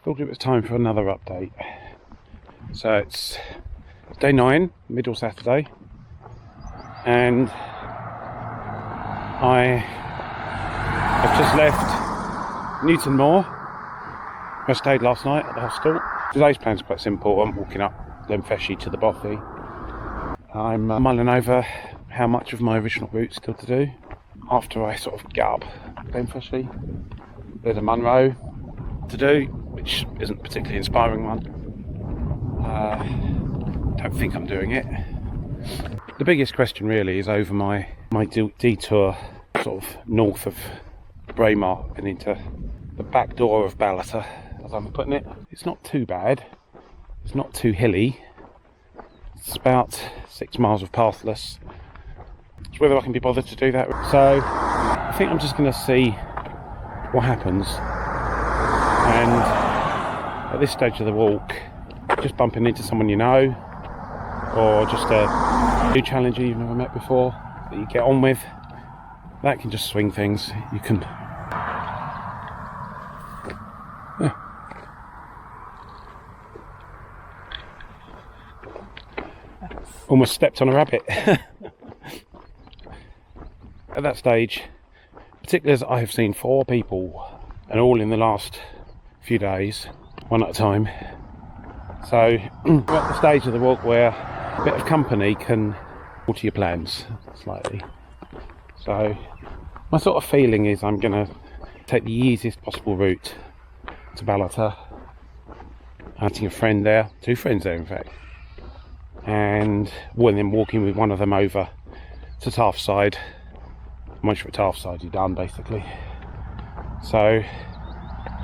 thought it was time for another update. So it's day 9, middle Saturday, and I have just left Newtonmore. I stayed last night at the hostel. Today's plan's quite simple. I'm walking up Glen Feshie to the bothy. I'm mulling over how much of my original route's still to do. After I sort of get up Glen Feshie, there's a Munro to do, which isn't a particularly inspiring one. Don't think I'm doing it. The biggest question really is over my detour sort of north of Braemar and into the back door of Ballater, as I'm putting it. It's not too bad. It's not too hilly. It's about 6 miles of pathless. It's whether I can be bothered to do that. So I think I'm just going to see what happens. And at this stage of the walk, just bumping into someone you know, or just a new challenger you've never met before that you get on with, that can just swing things. You can almost stepped on a rabbit. At that stage, particularly as I have seen 4 people, and all in the last few days, one at a time. So we're at the stage of the walk where a bit of company can alter your plans slightly. So my sort of feeling is I'm going to take the easiest possible route to Ballater, hunting a friend there, 2 friends there in fact, and then walking with one of them over to Tarfside. Once you're at Tarfside, you're done basically. So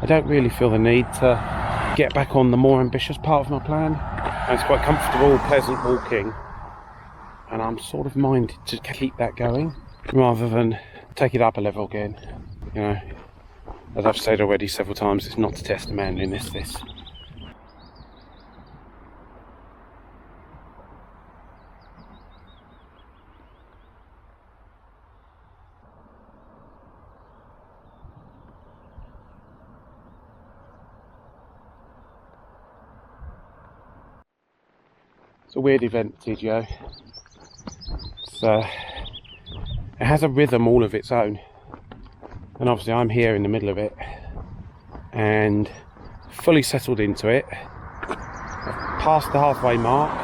I don't really feel the need to get back on the more ambitious part of my plan. And it's quite comfortable, pleasant walking, and I'm sort of minded to keep that going rather than take it up a level again. You know, as I've said already several times, it's not to test the manliness, this. It's a weird event, TGO. It has a rhythm all of its own, and obviously I'm here in the middle of it and fully settled into it. I've passed the halfway mark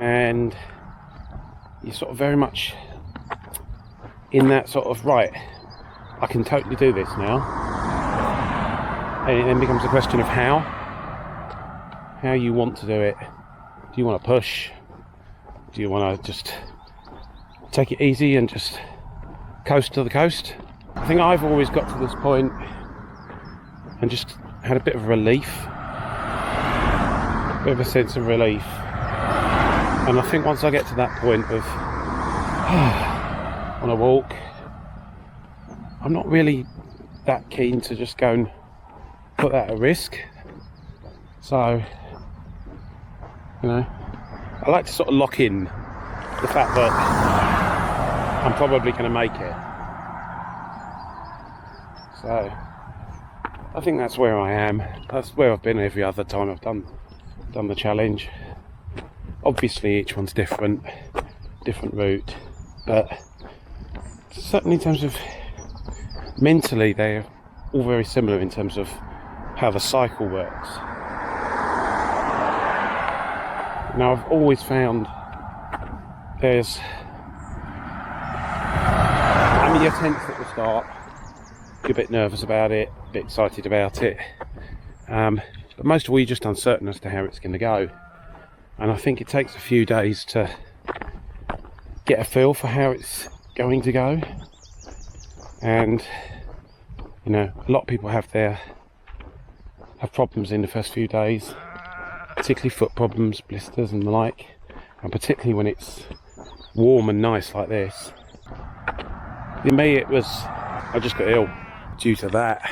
and you're sort of very much in that sort of, right, I can totally do this now. And it then becomes a question of how you want to do it. Do you want to push? Do you want to just take it easy and just coast to the coast? I think I've always got to this point and just had a bit of relief, a bit of a sense of relief. And I think once I get to that point of on a walk, I'm not really that keen to just go and put that at risk. So, you know, I like to sort of lock in the fact that I'm probably going to make it. So I think that's where I am. That's where I've been every other time I've done the challenge. Obviously each one's different route, but certainly in terms of mentally they're all very similar in terms of how the cycle works. Now I've always found you're tense at the start, you're a bit nervous about it, a bit excited about it, but most of all you're just uncertain as to how it's going to go. And I think it takes a few days to get a feel for how it's going to go. And you know, a lot of people have problems in the first few days, particularly foot problems, blisters and the like, and particularly when it's warm and nice like this. In me I just got ill due to that,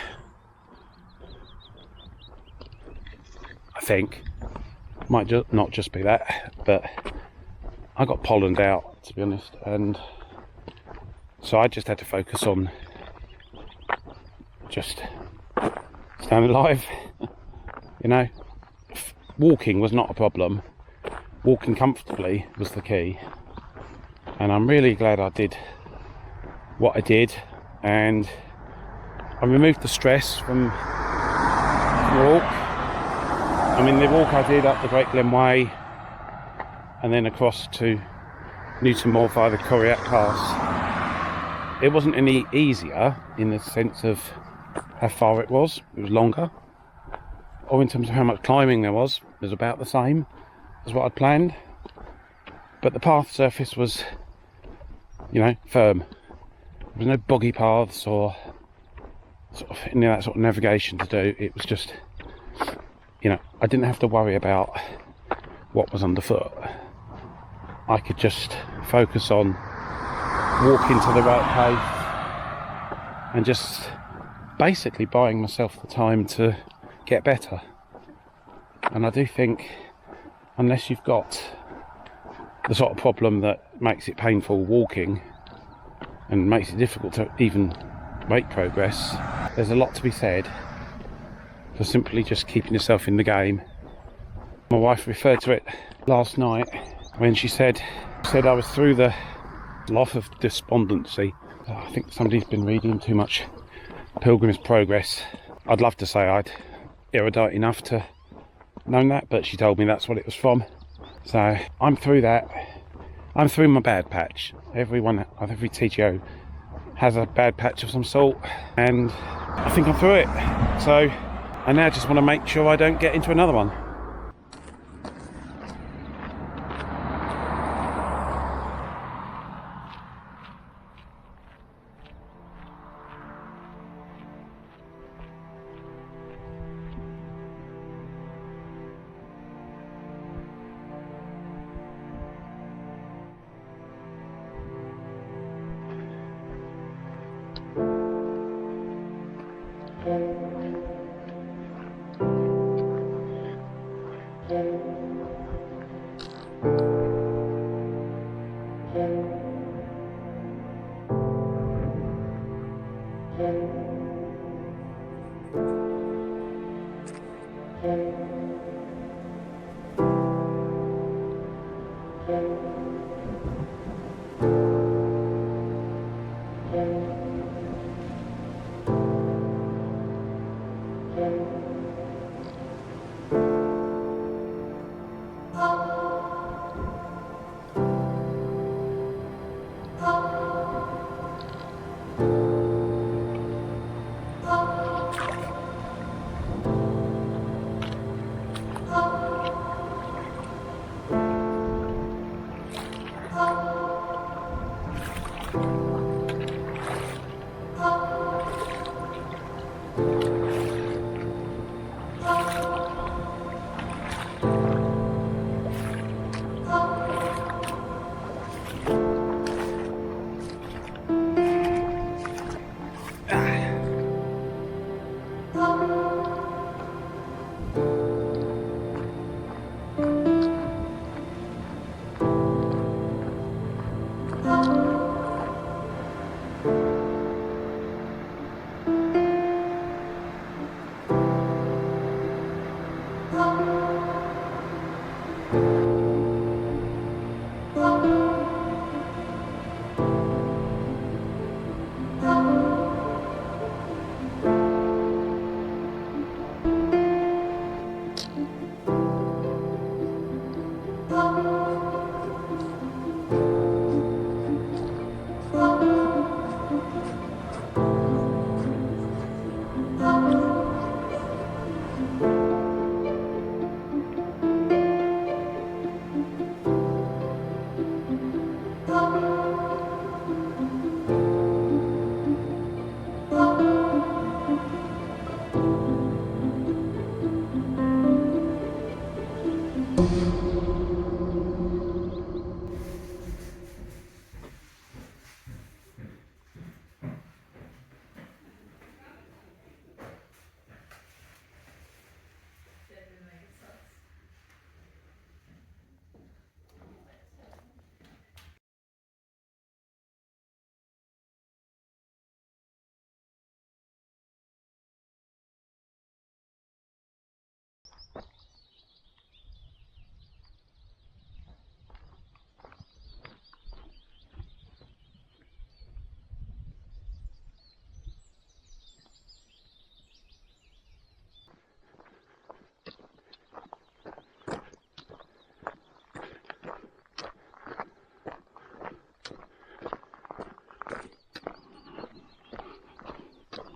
I think. Might not just be that, but I got pollened out, to be honest, and so I just had to focus on just staying alive. You know, walking was not a problem. Walking comfortably was the key. And I'm really glad I did what I did, and I removed the stress from the walk. I mean, the walk I did up the Great Glen Way and then across to Newtonmore via the Coriac Pass, it wasn't any easier in the sense of how far it was longer, or in terms of how much climbing there was, it was about the same as what I'd planned, but the path surface was, you know, firm. There was no boggy paths or sort of any of that sort of navigation to do. It was just, you know, I didn't have to worry about what was underfoot. I could just focus on walking to the right pace and just basically buying myself the time to get better. And I do think, unless you've got the sort of problem that makes it painful walking and makes it difficult to even make progress, there's a lot to be said for simply just keeping yourself in the game. My wife referred to it last night when she said I was through the Slough of Despondency. I think somebody's been reading too much Pilgrim's Progress. I'd love to say I'd erudite enough to know that, but she told me that's what it was from. So I'm through that. I'm through my bad patch. Every TGO has a bad patch of some sort, and I think I'm through it. So I now just want to make sure I don't get into another one.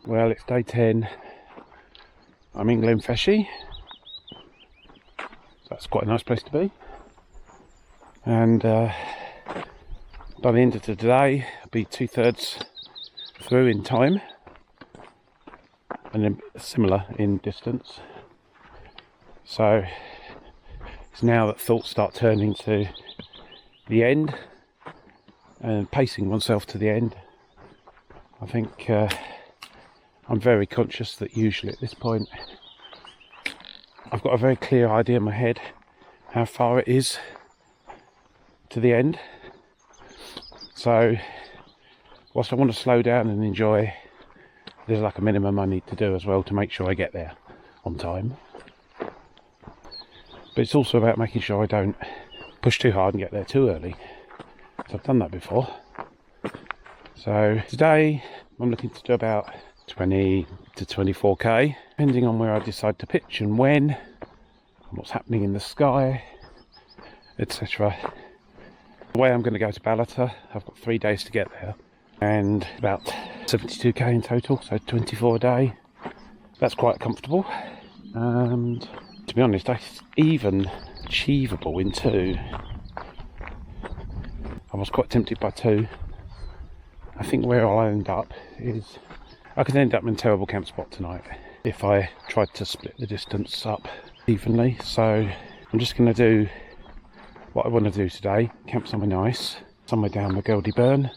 Well, it's day 10. I'm in Glen Feshie. That's quite a nice place to be. And by the end of today, I'll be 2/3 through in time, and then similar in distance. So it's now that thoughts start turning to the end and pacing oneself to the end. I think I'm very conscious that usually at this point I've got a very clear idea in my head how far it is to the end. So whilst I want to slow down and enjoy, there's like a minimum I need to do as well to make sure I get there on time. But it's also about making sure I don't push too hard and get there too early. So I've done that before. So today I'm looking to do about 20 to 24k, depending on where I decide to pitch and when, and what's happening in the sky, etc. The way I'm going to go to Ballater, I've got 3 days to get there, and about 72k in total, so 24 a day. That's quite comfortable, and to be honest, that's even achievable in 2. I was quite tempted by 2. I think where I'll end up is I could end up in a terrible camp spot tonight if I tried to split the distance up evenly. So I'm just going to do what I want to do today, camp somewhere nice, somewhere down the Geldy Burn.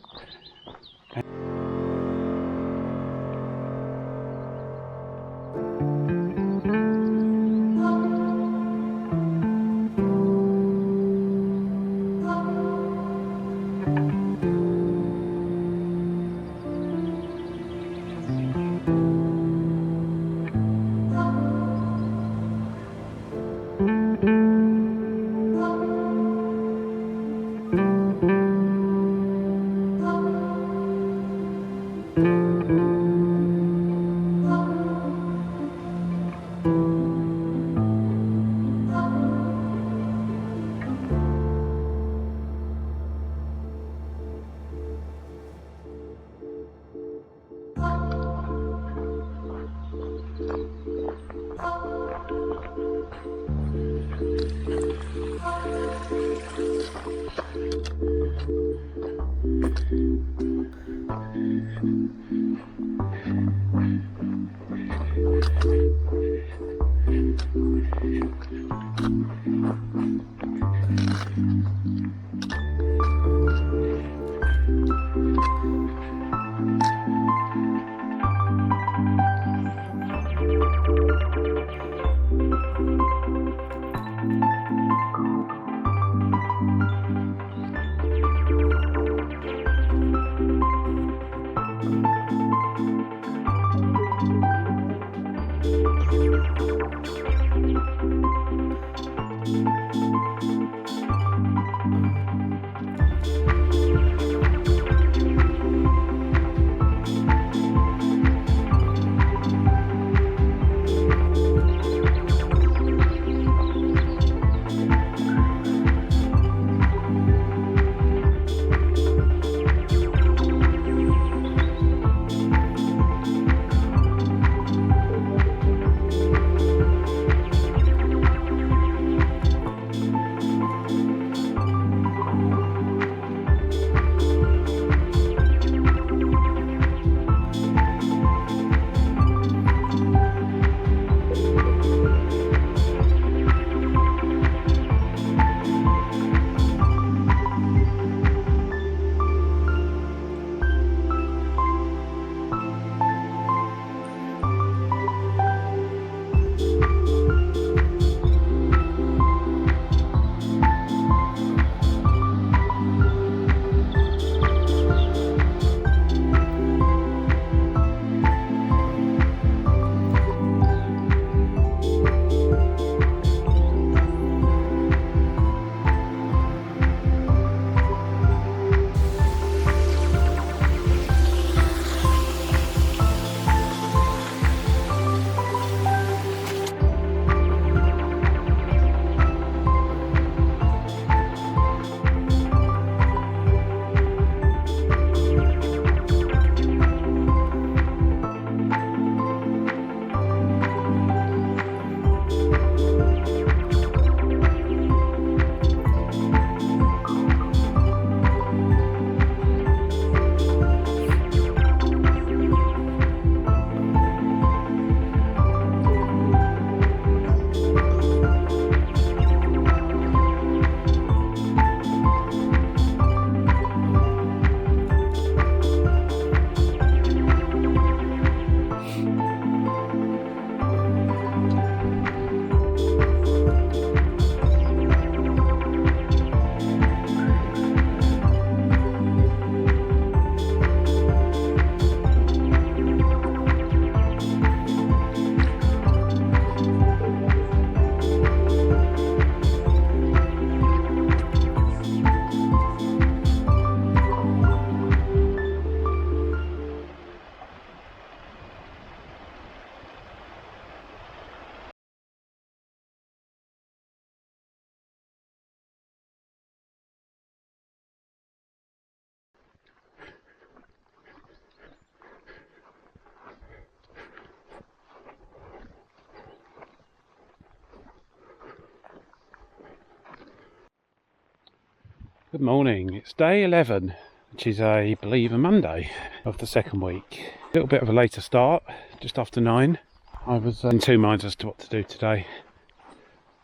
Good morning. It's day 11, which is I believe a Monday of the second week. A little bit of a later start, just after 9. I was in two minds as to what to do today.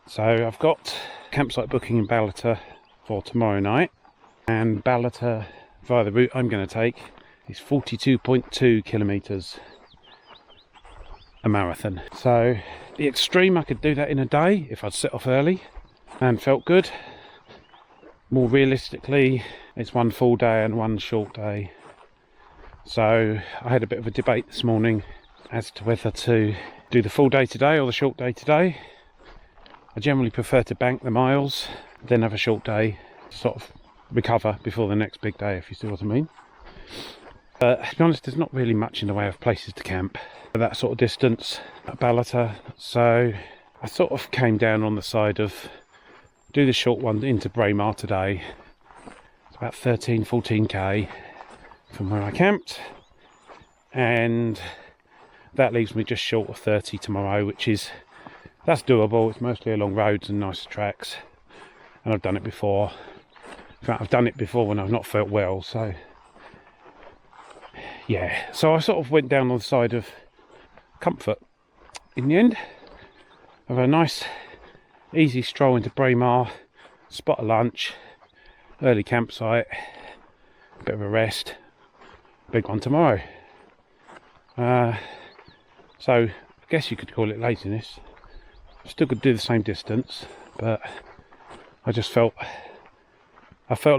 So I've got campsite booking in Ballater for tomorrow night, and Ballater, via the route I'm going to take, is 42.2 kilometres, a marathon. So the extreme, I could do that in a day if I'd set off early and felt good. More realistically, it's one full day and one short day. So I had a bit of a debate this morning as to whether to do the full day today or the short day today. I generally prefer to bank the miles, then have a short day, sort of recover before the next big day, if you see what I mean. But to be honest, there's not really much in the way of places to camp at that sort of distance at Ballater. So I sort of came down on the side of do the short one into Braemar today. It's about 13-14k from where I camped, and that leaves me just short of 30 tomorrow, that's doable. It's mostly along roads and nice tracks, and I've done it before. In fact, I've done it before when I've not felt well, so yeah. So I sort of went down on the side of comfort in the end. I've had a nice easy stroll into Braemar, spot a lunch, early campsite, a bit of a rest, big one tomorrow. So I guess you could call it laziness. Still could do the same distance, but I felt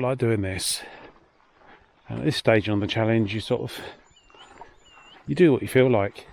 like doing this. And at this stage on the challenge, you do what you feel like.